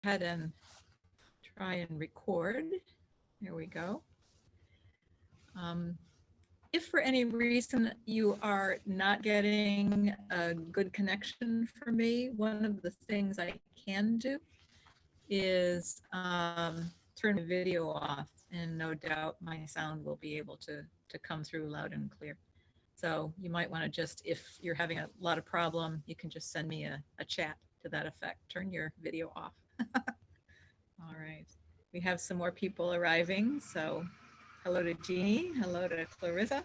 ahead and try and record. Here we go. If for any reason you are not getting a good connection for me, one of the things I can do is turn the video off, and no doubt my sound will be able to come through loud and clear. So you might want to just, if you're having a lot of problem, you can just send me a chat to that effect. Turn your video off. All right. We have some more people arriving. So hello to Jeannie. Hello to Clarissa.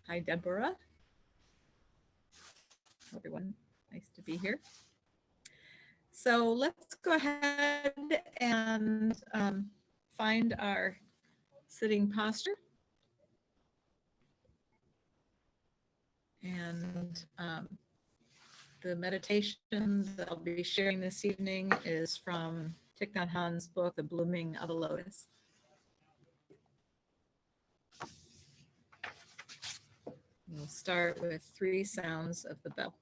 Hi, Deborah. Everyone, nice to be here. So let's go ahead and find our sitting posture. And the meditation that I'll be sharing this evening is from Thich Nhat Hanh's book, The Blooming of a Lotus. We'll start with 3 sounds of the bell.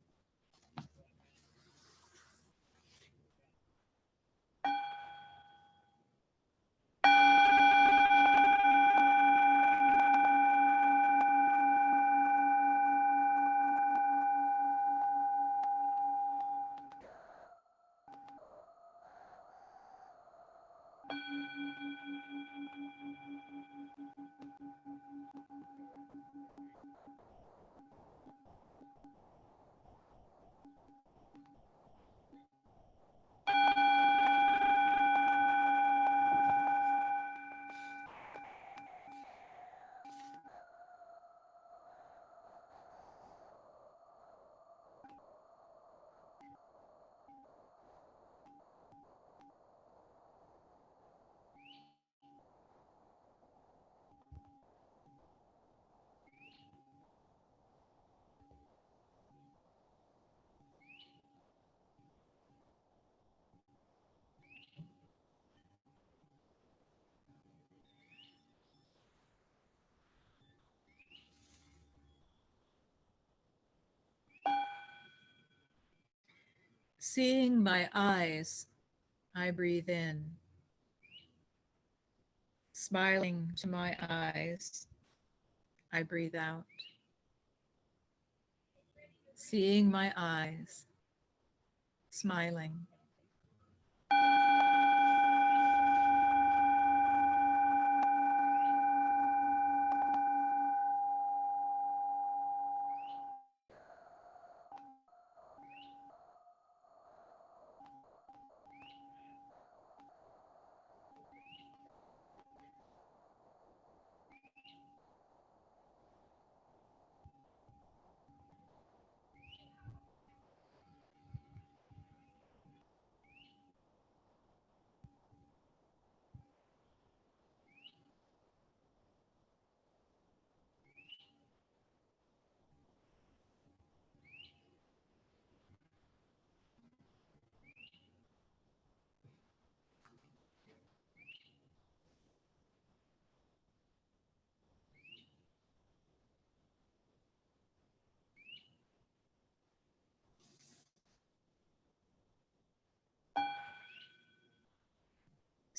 Seeing my eyes, I breathe in. Smiling to my eyes, I breathe out. Seeing my eyes, smiling.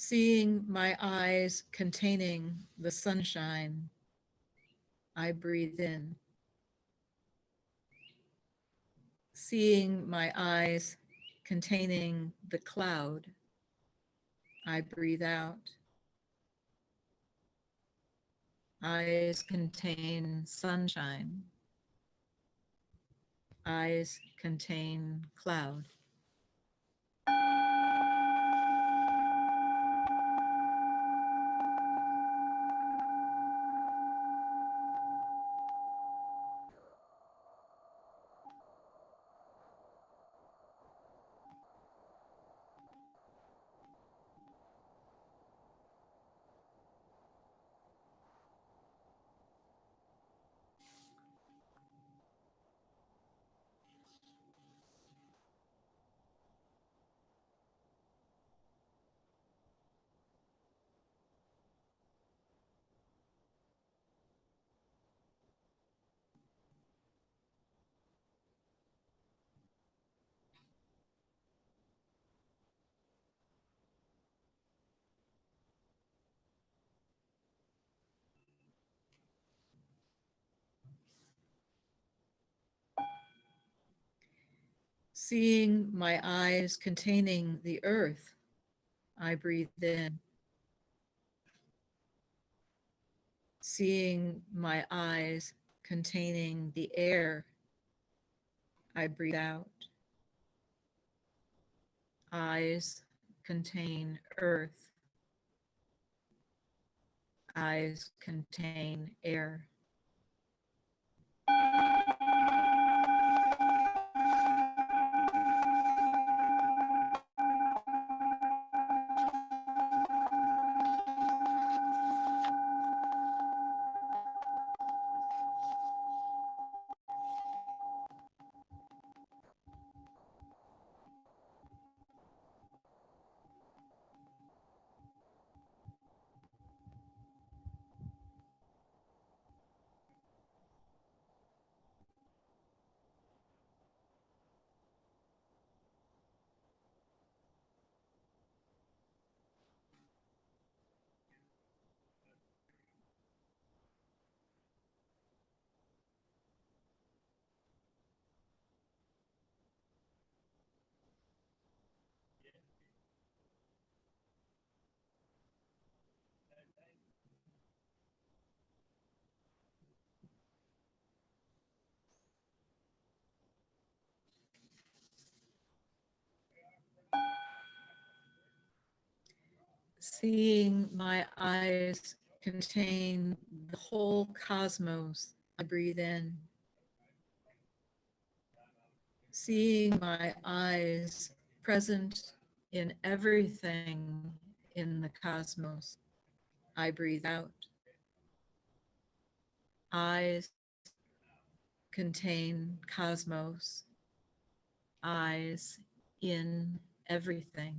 Seeing my eyes containing the sunshine, I breathe in. Seeing my eyes containing the cloud, I breathe out. Eyes contain sunshine. Eyes contain cloud. Seeing my eyes containing the earth, I breathe in. Seeing my eyes containing the air, I breathe out. Eyes contain earth. Eyes contain air. Seeing my eyes contain the whole cosmos, I breathe in. Seeing my eyes present in everything in the cosmos, I breathe out. Eyes contain cosmos, eyes in everything.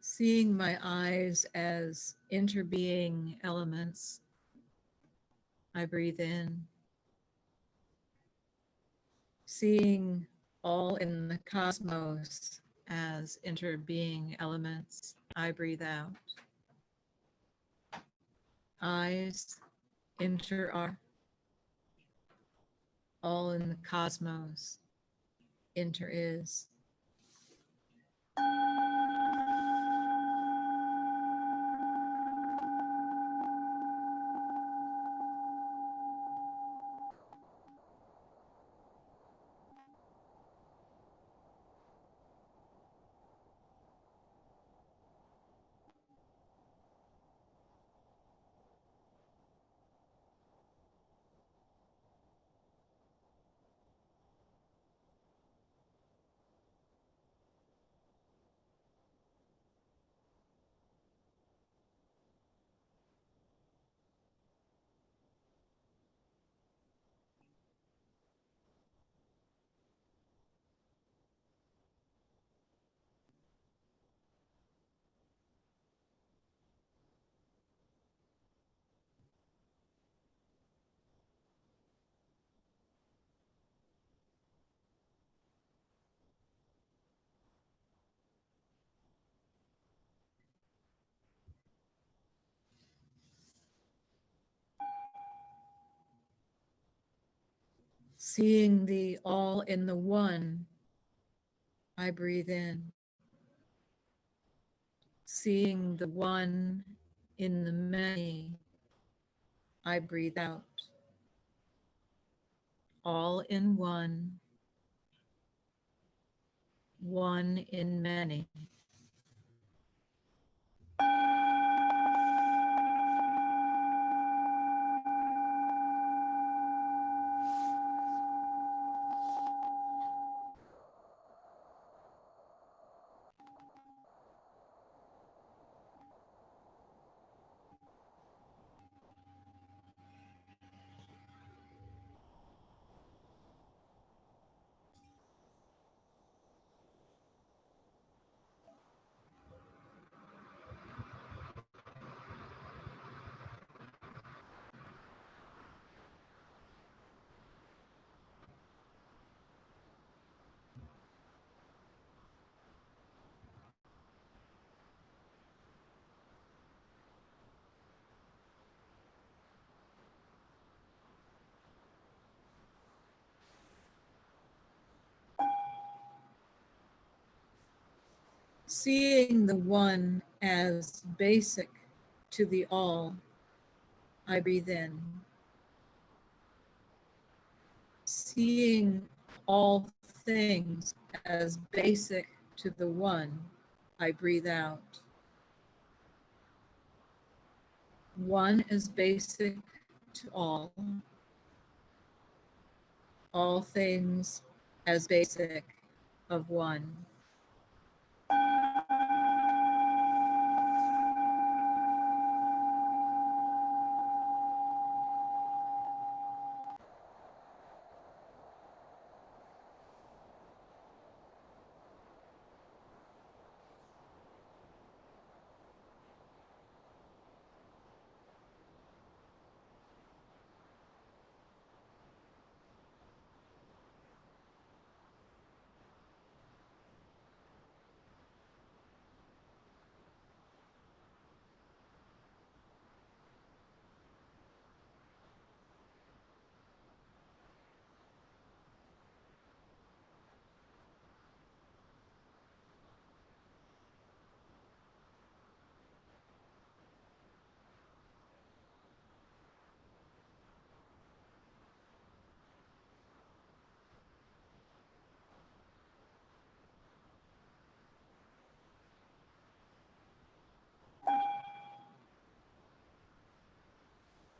Seeing my eyes as interbeing elements, I breathe in. Seeing all in the cosmos as interbeing elements, I breathe out. Eyes, inter are, all in the cosmos, inter is. Seeing the all in the one, I breathe in. Seeing the one in the many, I breathe out. All in one, one in many. Seeing the one as basic to the all, I breathe in. Seeing all things as basic to the one, I breathe out. One is basic to all things as basic of one.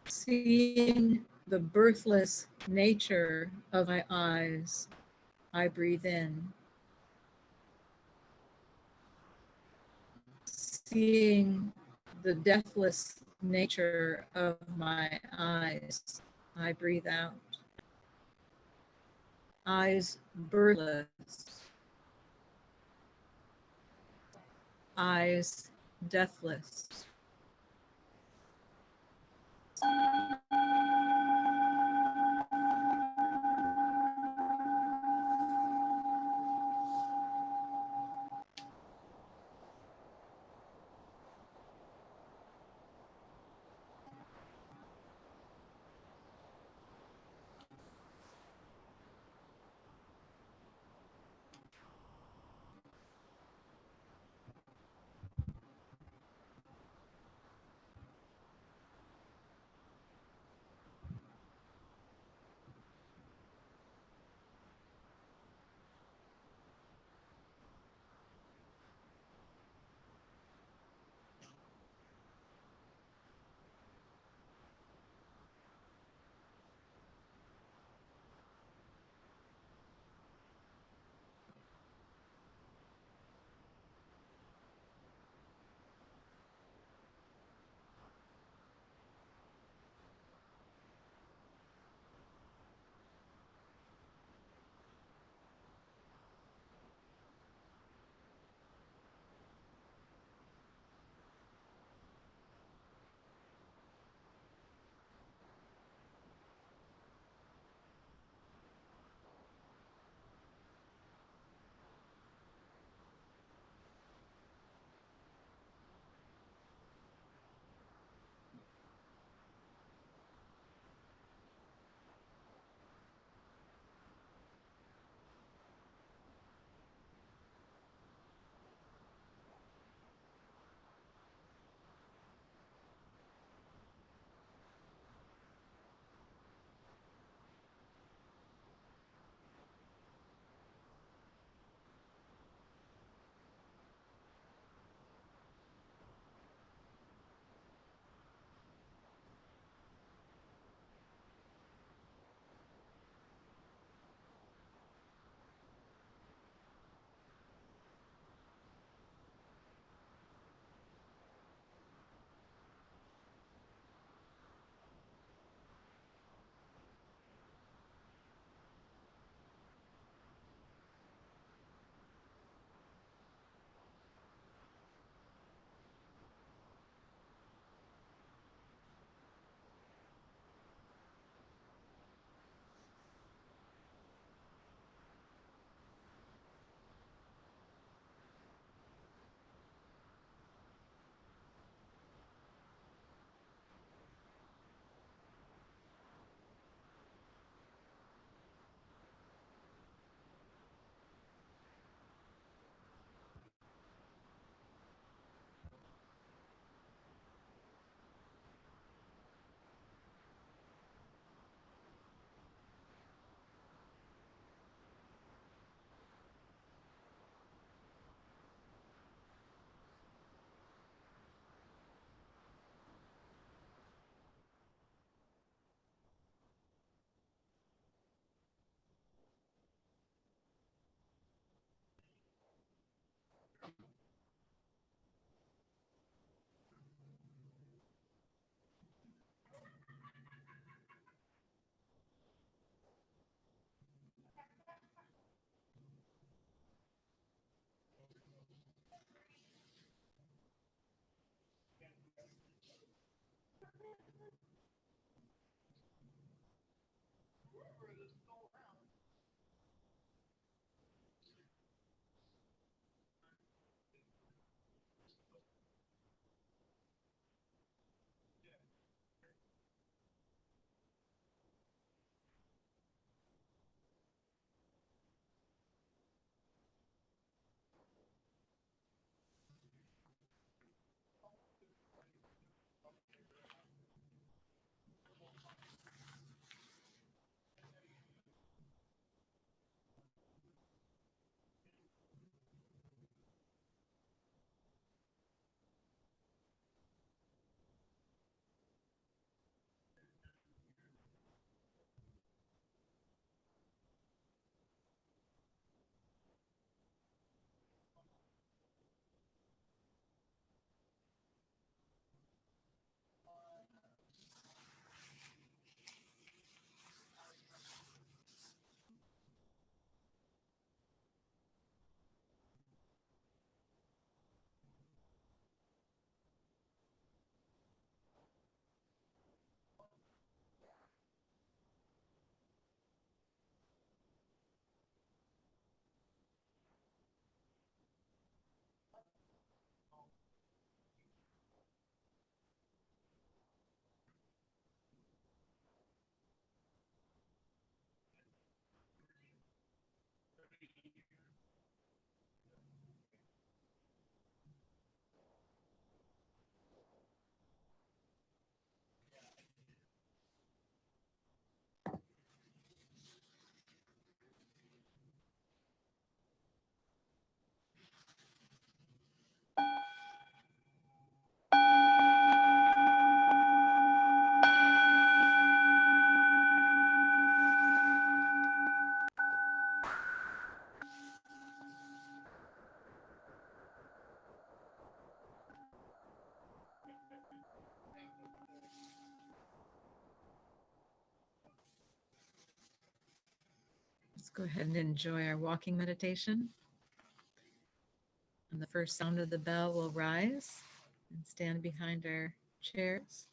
Seeing the birthless nature of my eyes, I breathe in. Seeing the deathless nature of my eyes, I breathe out. Eyes birthless, eyes deathless. Go ahead and enjoy our walking meditation. On the first sound of the bell, we'll rise and stand behind our chairs.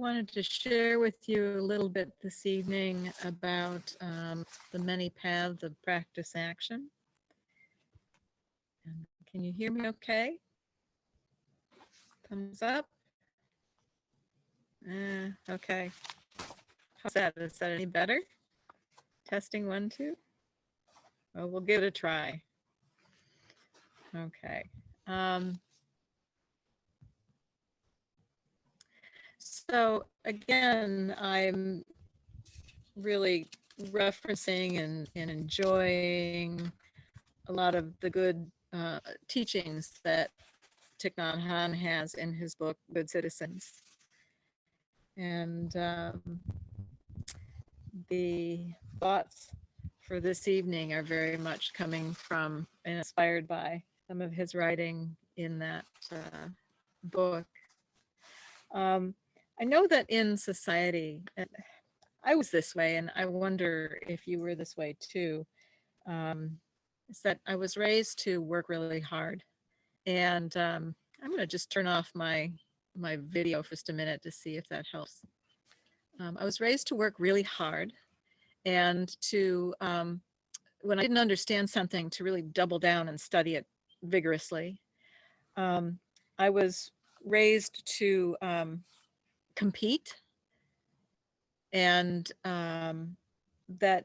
wanted to share with you a little bit this evening about the many paths of practice action. And can you hear me okay? Thumbs up? Okay. How's that? Is that any better? Testing 1, 2? Well, we'll give it a try. Okay. So again, I'm really referencing and enjoying a lot of the good teachings that Thich Nhat Hanh has in his book, Good Citizens. And the thoughts for this evening are very much coming from and inspired by some of his writing in that book. I know that in society, I was this way, and I wonder if you were this way too, is that I was raised to work really hard. And I'm going to just turn off my video for just a minute to see if that helps. I was raised to work really hard and to, when I didn't understand something, to really double down and study it vigorously. I was raised to compete, and that,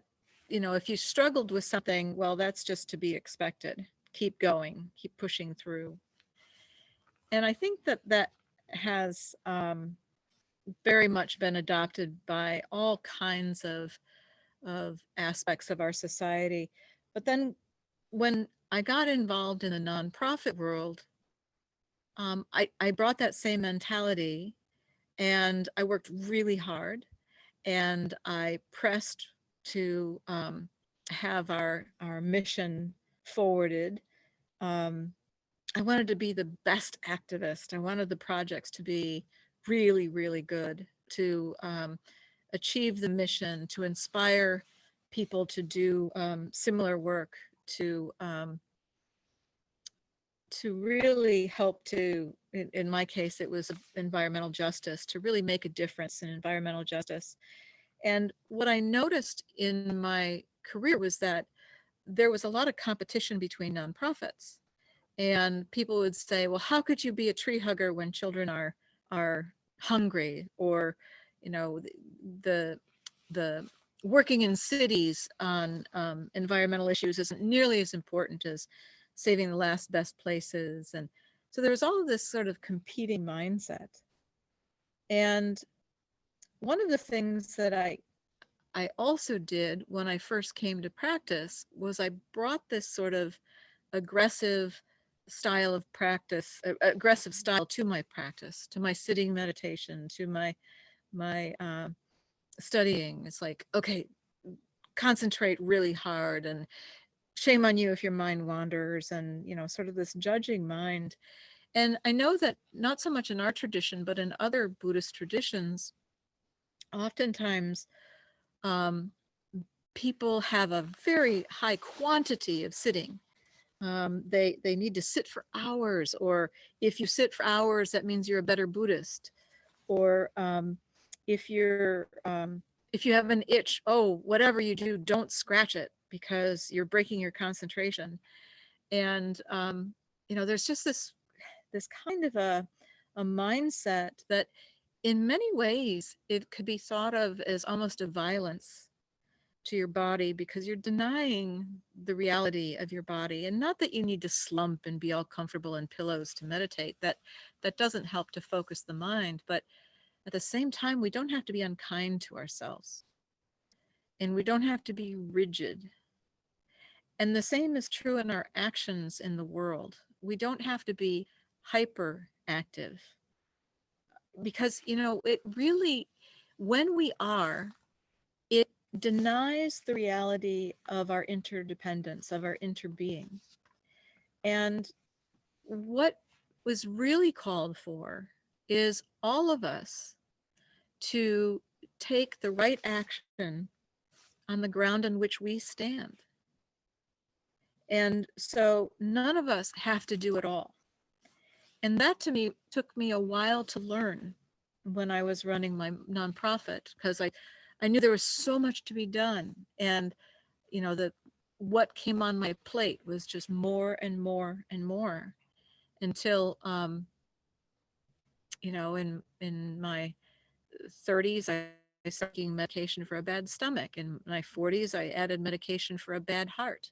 you know, if you struggled with something, well, that's just to be expected. Keep going, keep pushing through. And I think that that has very much been adopted by all kinds of aspects of our society. But then when I got involved in the nonprofit world, I brought that same mentality, and I worked really hard, and I pressed to have our mission forwarded. I wanted to be the best activist. I wanted the projects to be really, really good, to achieve the mission, to inspire people to do similar work, to really help to, in my case, it was environmental justice, to really make a difference in environmental justice. And what I noticed in my career was that there was a lot of competition between nonprofits. And people would say, well, how could you be a tree hugger when children are hungry? Or, you know, the working in cities on environmental issues isn't nearly as important as saving the last best places. And so there was all of this sort of competing mindset. And one of the things that I also did when I first came to practice was I brought this sort of aggressive style of practice, aggressive style to my practice, to my sitting meditation, to my studying. It's like, okay, concentrate really hard, and shame on you if your mind wanders, and, you know, sort of this judging mind. And I know that not so much in our tradition, but in other Buddhist traditions, oftentimes people have a very high quantity of sitting. They need to sit for hours, or if you sit for hours, that means you're a better Buddhist. Or if you have an itch, oh, whatever you do, don't scratch it because you're breaking your concentration. And you know, there's just this kind of a mindset that in many ways it could be thought of as almost a violence to your body, because you're denying the reality of your body. And not that you need to slump and be all comfortable in pillows to meditate. That doesn't help to focus the mind. But at the same time, we don't have to be unkind to ourselves, and we don't have to be rigid. And the same is true in our actions in the world. We don't have to be hyperactive, because, you know, it really, when we are, it denies the reality of our interdependence, of our interbeing. And what was really called for is all of us to take the right action on the ground on which we stand. And so none of us have to do it all. And that, to me, took me a while to learn, when I was running my nonprofit, because I knew there was so much to be done. And, you know, what came on my plate was just more and more and more until, you know, in my 30s, I started taking medication for a bad stomach. In my 40s, I added medication for a bad heart.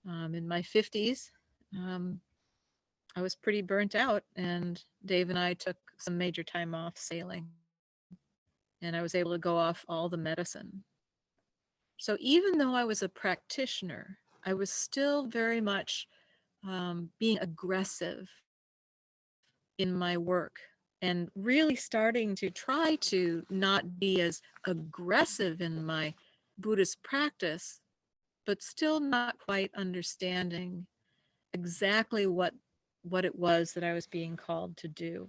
In my 50s, um, I was pretty burnt out, and Dave and I took some major time off sailing, and I was able to go off all the medicine. So even though I was a practitioner, I was still very much being aggressive in my work and really starting to try to not be as aggressive in my Buddhist practice, but still not quite understanding exactly what it was that I was being called to do.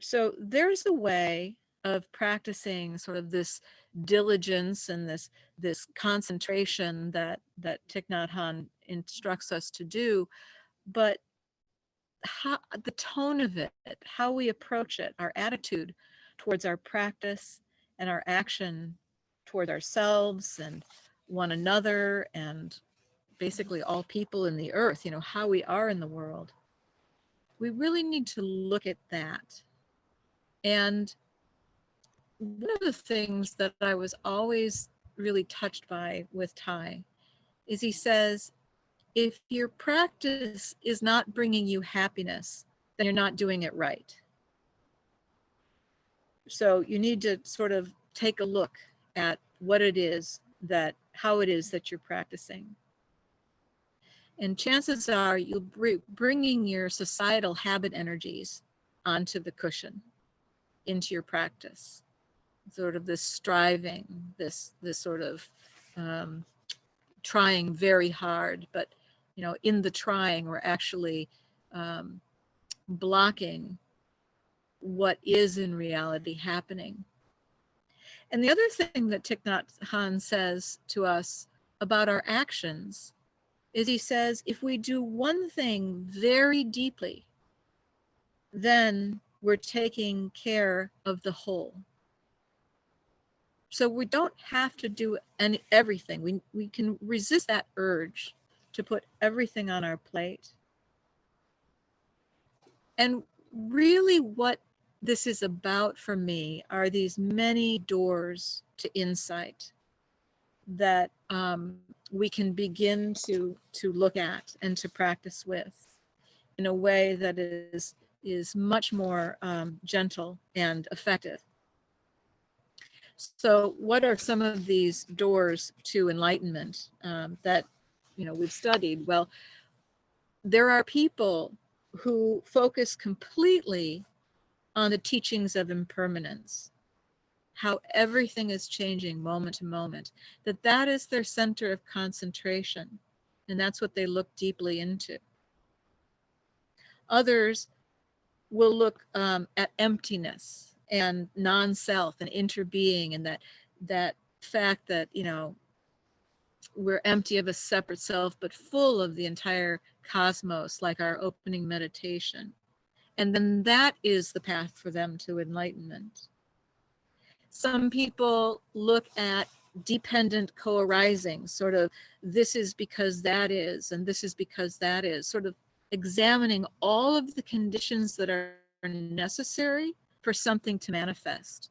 So there's a way of practicing sort of this diligence and this concentration that Thich Nhat Hanh instructs us to do, but how the tone of it, how we approach it, our attitude towards our practice and our action toward ourselves and one another and basically all people in the earth, you know, how we are in the world. We really need to look at that. And one of the things that I was always really touched by with Thai is he says, if your practice is not bringing you happiness, then you're not doing it right. So you need to sort of take a look at what it is how it is that you're practicing. And chances are you'll bringing your societal habit energies onto the cushion, into your practice. Sort of this striving, this sort of trying very hard, but you know, in the trying, we're actually blocking what is in reality happening. And the other thing that Thich Nhat Hanh says to us about our actions is he says, if we do one thing very deeply, then we're taking care of the whole. So we don't have to do everything. We can resist that urge to put everything on our plate. And really what this is about for me are these many doors to insight that we can begin to look at and to practice with in a way that is much more gentle and effective. So what are some of these doors to enlightenment that, you know, we've studied? Well, there are people who focus completely on the teachings of impermanence, how everything is changing moment to moment, that is their center of concentration, and that's what they look deeply into. Others will look at emptiness and non-self and interbeing, and that fact that, you know, we're empty of a separate self, but full of the entire cosmos, like our opening meditation. And then that is the path for them to enlightenment. Some people look at dependent co-arising, sort of this is because that is, and this is because that is, sort of examining all of the conditions that are necessary for something to manifest.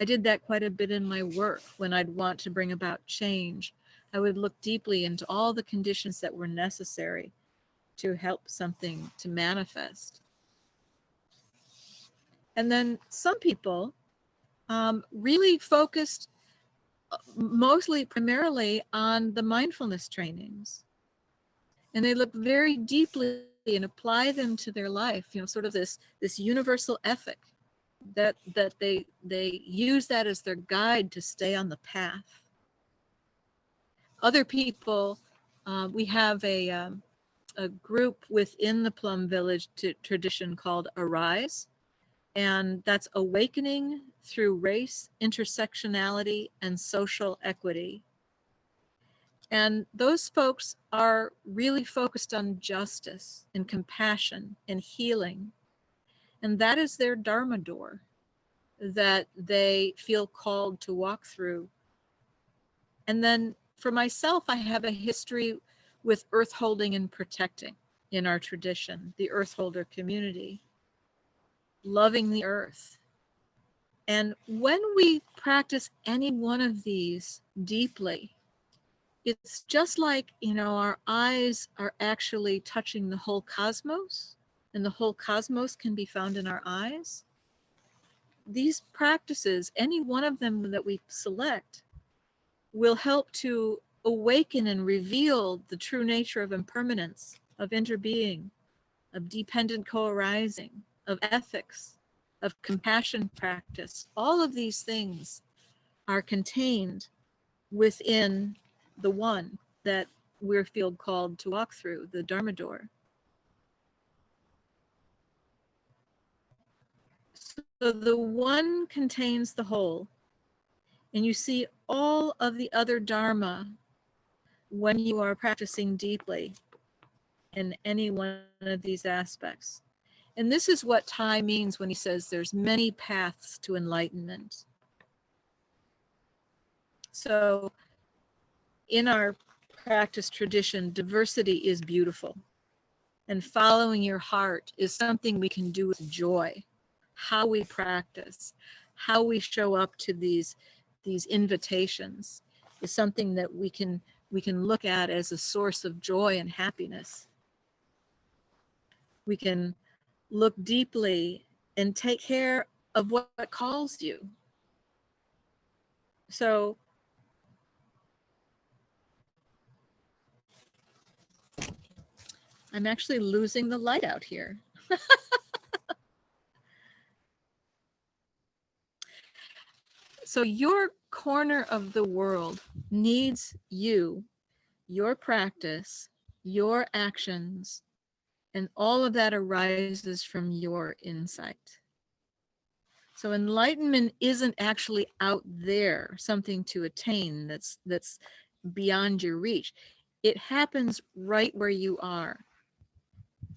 I did that quite a bit in my work. When I'd want to bring about change, I would look deeply into all the conditions that were necessary to help something to manifest. And then some people really focused primarily on the mindfulness trainings. And they look very deeply and apply them to their life, you know, sort of this universal ethic that they use that as their guide to stay on the path. Other people, we have a group within the Plum Village tradition called Arise, and that's awakening through race, intersectionality, and social equity. And those folks are really focused on justice and compassion and healing. And that is their Dharma door that they feel called to walk through. And then for myself, I have a history with earth holding and protecting in our tradition, the earth holder community, loving the earth. And when we practice any one of these deeply, it's just like, our eyes are actually touching the whole cosmos, and the whole cosmos can be found in our eyes. These practices, any one of them that we select, will help to awaken and reveal the true nature of impermanence, of interbeing, of dependent co-arising, of ethics, of compassion practice. All of these things are contained within the one that we're feel called to walk through, the Dharma door. So the one contains the whole, and you see all of the other Dharma when you are practicing deeply in any one of these aspects. And this is what Thai means when he says there's many paths to enlightenment. So in our practice tradition, diversity is beautiful. And following your heart is something we can do with joy. How we practice, how we show up to these invitations is something that we can look at as a source of joy and happiness. We can look deeply and take care of what calls you. So I'm actually losing the light out here. So your corner of the world needs you, your practice, your actions, and all of that arises from your insight. So enlightenment isn't actually out there, something to attain that's beyond your reach. It happens right where you are,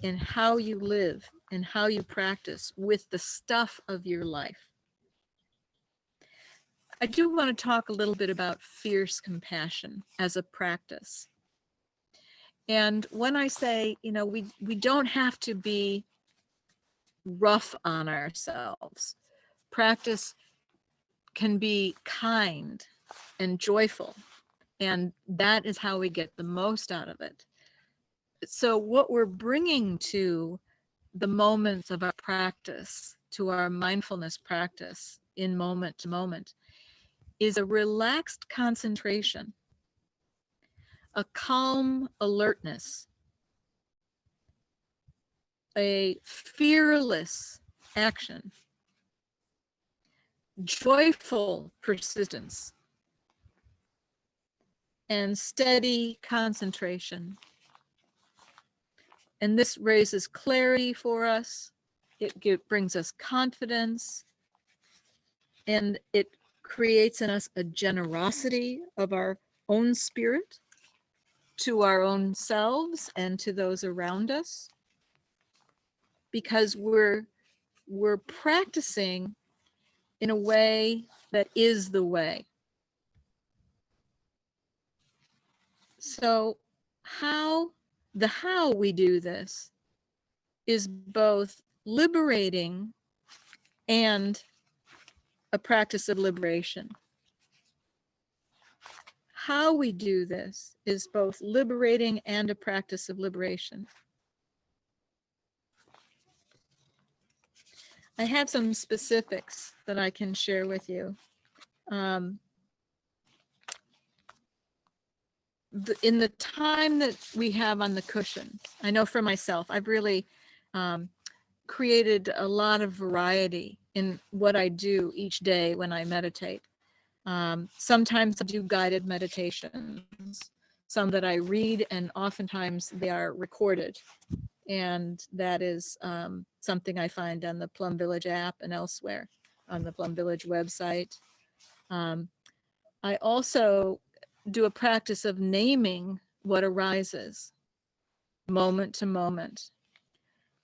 in how you live and how you practice with the stuff of your life. I do want to talk a little bit about fierce compassion as a practice. And when I say, we don't have to be rough on ourselves. Practice can be kind and joyful, and that is how we get the most out of it. So what we're bringing to the moments of our practice, to our mindfulness practice in moment to moment, is a relaxed concentration, a calm alertness, a fearless action, joyful persistence, and steady concentration. And this raises clarity for us. It brings us confidence, and it creates in us a generosity of our own spirit to our own selves and to those around us, because we're practicing in a way that is the way. So how we do this is both liberating and a practice of liberation. How we do this is both liberating and a practice of liberation. I have some specifics that I can share with you. In the time that we have on the cushion, I know for myself, I've really created a lot of variety in what I do each day when I meditate. Sometimes I do guided meditations, some that I read, and oftentimes they are recorded. And that is something I find on the Plum Village app and elsewhere on the Plum Village website. I also do a practice of naming what arises moment to moment.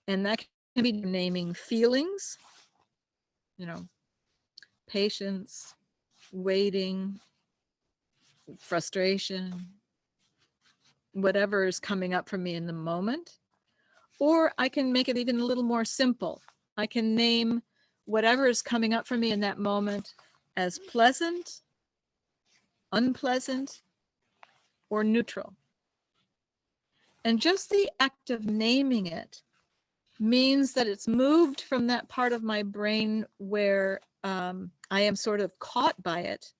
And that Maybe naming feelings, patience, waiting, frustration, whatever is coming up for me in the moment. Or I can make it even a little more simple. I can name whatever is coming up for me in that moment as pleasant, unpleasant, or neutral. And just the act of naming it means that it's moved from that part of my brain where I am sort of caught by it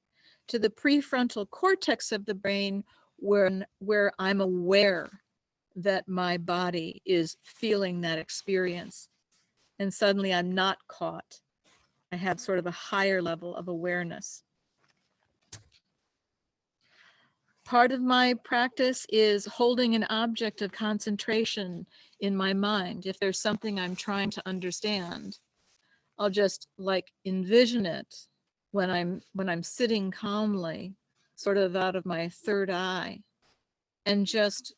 to the prefrontal cortex of the brain where I'm aware that my body is feeling that experience. And suddenly I'm not caught. I have sort of a higher level of awareness. Part of my practice is holding an object of concentration in my mind. If there's something I'm trying to understand, I'll just like envision it when I'm sitting calmly, sort of out of my third eye, and just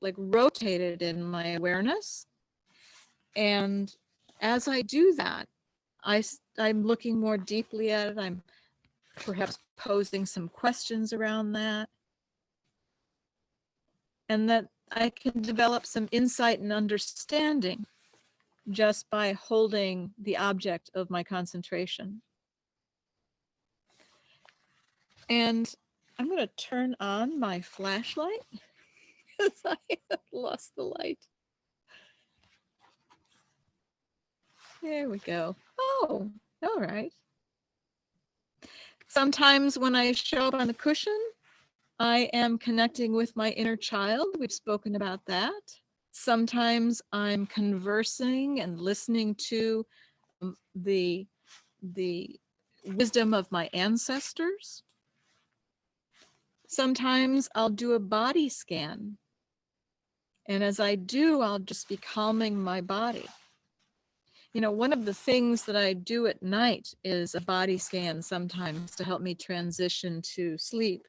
like rotate it in my awareness. And as I do that, I'm looking more deeply at it. I'm perhaps posing some questions around that. And that I can develop some insight and understanding just by holding the object of my concentration. And I'm going to turn on my flashlight because I have lost the light. There we go. Oh, all right. Sometimes when I show up on the cushion, I am connecting with my inner child. We've spoken about that. Sometimes I'm conversing and listening to the wisdom of my ancestors. Sometimes I'll do a body scan. And as I do, I'll just be calming my body. One of the things that I do at night is a body scan sometimes to help me transition to sleep.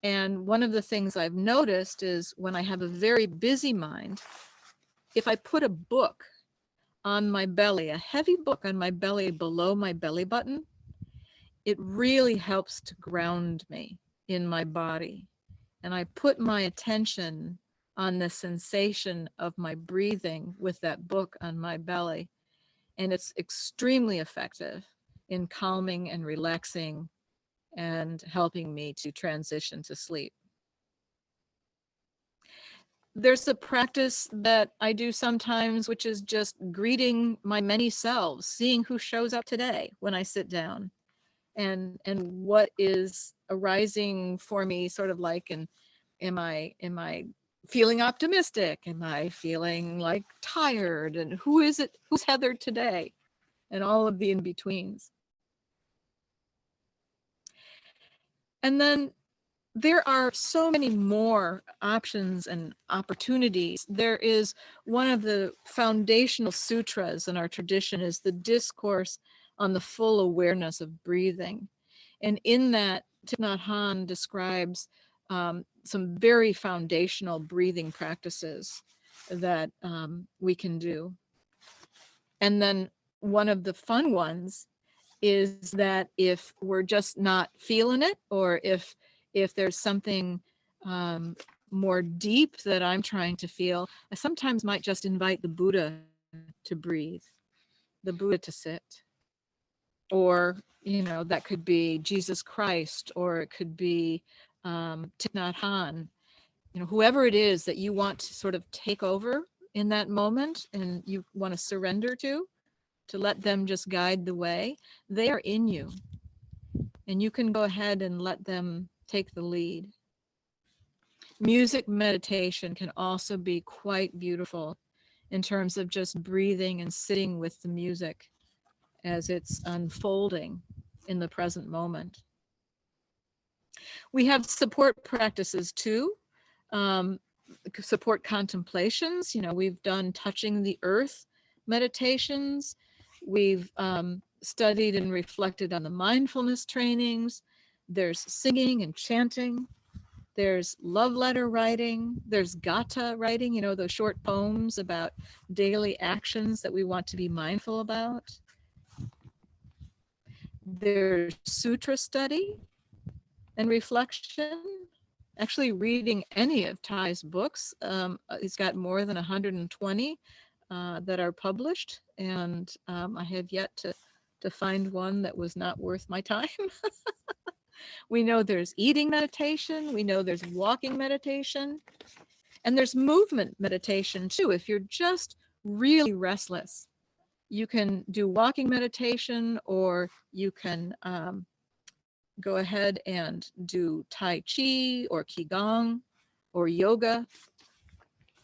And one of the things I've noticed is when I have a very busy mind, if I put a book on my belly, a heavy book on my belly below my belly button, it really helps to ground me in my body. And I put my attention on the sensation of my breathing with that book on my belly. And it's extremely effective in calming and relaxing and helping me to transition to sleep. There's a practice that I do sometimes, which is just greeting my many selves, seeing who shows up today when I sit down, and what is arising for me, sort of like, and am I feeling optimistic? Am I feeling like tired? And who's Heather today? And all of the in-betweens. And then there are so many more options and opportunities. There is one of the foundational sutras in our tradition is the discourse on the full awareness of breathing. And in that, Tich Nhat Hanh describes some very foundational breathing practices that we can do. And then one of the fun ones is that if we're just not feeling it, or if there's something more deep that I'm trying to feel, I sometimes might just invite the Buddha to breathe, the Buddha to sit. Or, that could be Jesus Christ, or it could be Tich Nhat Hanh, whoever it is that you want to sort of take over in that moment and you want to surrender to let them just guide the way. They are in you, and you can go ahead and let them take the lead. Music meditation can also be quite beautiful in terms of just breathing and sitting with the music as it's unfolding in the present moment. We have support practices too, support contemplations. We've done touching the earth meditations. We've studied and reflected on the mindfulness trainings. There's singing and chanting. There's love letter writing. There's gatha writing, you know, those short poems about daily actions that we want to be mindful about. There's sutra study and reflection. Actually, reading any of Thay's books, he's got more than 120 that are published, and I have yet to find one that was not worth my time. We know there's eating meditation, we know there's walking meditation, and there's movement meditation too. If you're just really restless, you can do walking meditation, or you can go ahead and do Tai Chi or Qigong or yoga.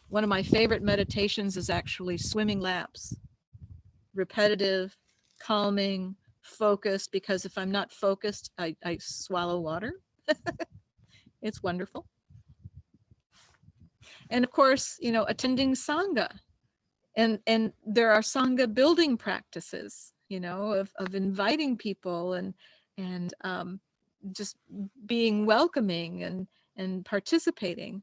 One of my favorite meditations is actually swimming laps. Repetitive, calming, focused, because if I'm not focused, I swallow water. It's wonderful. And of course, you know, attending Sangha. And there are Sangha building practices, you know, of inviting people and just being welcoming and participating.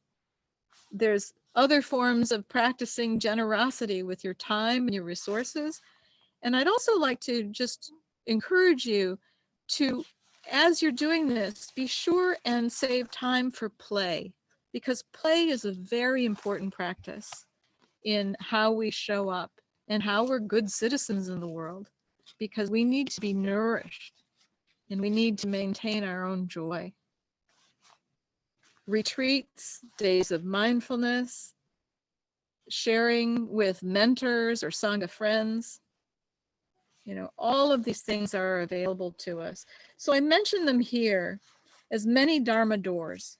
There's other forms of practicing generosity with your time and your resources. And I'd also like to just encourage you to, as you're doing this, be sure and save time for play, because play is a very important practice in how we show up and how we're good citizens in the world, because we need to be nourished and we need to maintain our own joy. Retreats, days of mindfulness, sharing with mentors or Sangha friends, you know, all of these things are available to us. So I mention them here as many Dharma doors.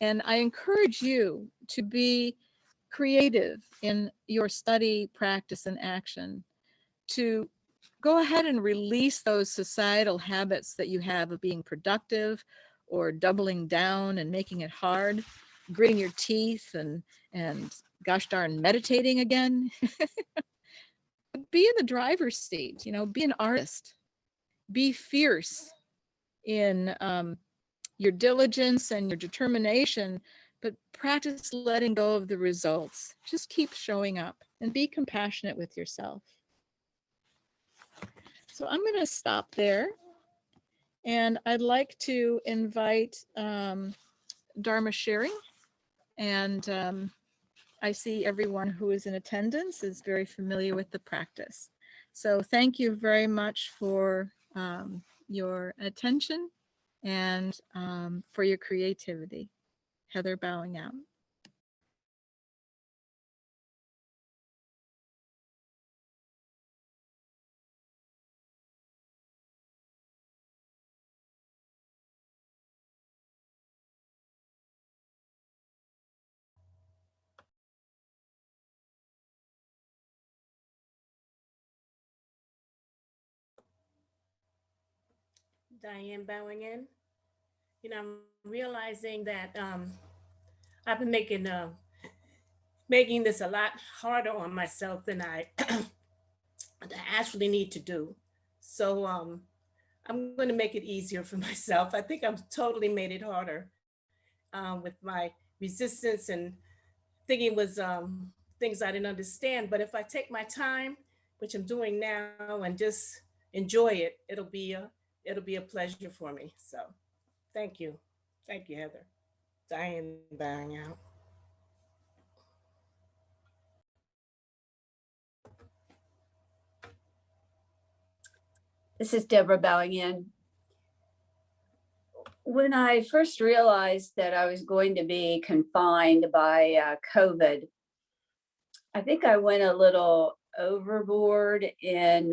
And I encourage you to be creative in your study, practice, and action, to go ahead and release those societal habits that you have of being productive or doubling down and making it hard, gritting your teeth and gosh darn meditating again. Be in the driver's seat, you know, be an artist, be fierce in your diligence and your determination, but practice letting go of the results. Just keep showing up and be compassionate with yourself. So I'm going to stop there, and I'd like to invite Dharma sharing, and I see everyone who is in attendance is very familiar with the practice. So thank you very much for your attention and for your creativity. Heather bowing out. Diane bowing in. You know, I'm realizing that I've been making this a lot harder on myself than I actually need to do. So I'm going to make it easier for myself. I think I've totally made it harder with my resistance and thinking it was things I didn't understand. But if I take my time, which I'm doing now, and just enjoy it, it'll be a pleasure for me. So thank you, Heather. Diane bowing out. This is Deborah bowing in. When I first realized that I was going to be confined by COVID, I think I went a little overboard in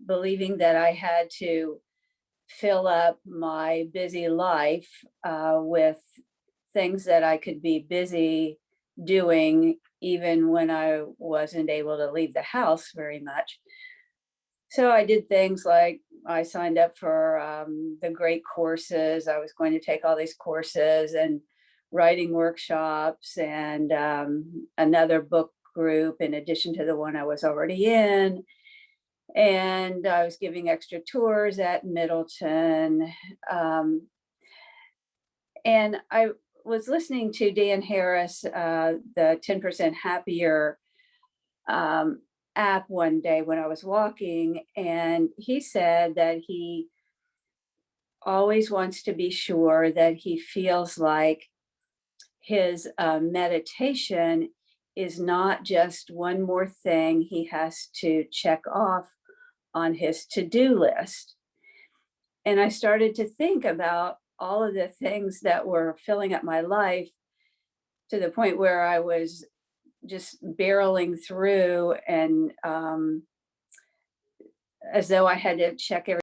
believing that I had to fill up my busy life with things that I could be busy doing even when I wasn't able to leave the house very much. So I did things like I signed up for the great courses. I was going to take all these courses and writing workshops and another book group in addition to the one I was already in. And I was giving extra tours at Middleton. And I was listening to Dan Harris, the 10% Happier app one day when I was walking, and he said that he always wants to be sure that he feels like his meditation is not just one more thing he has to check off on his to-do list. And I started to think about all of the things that were filling up my life to the point where I was just barreling through and as though I had to check every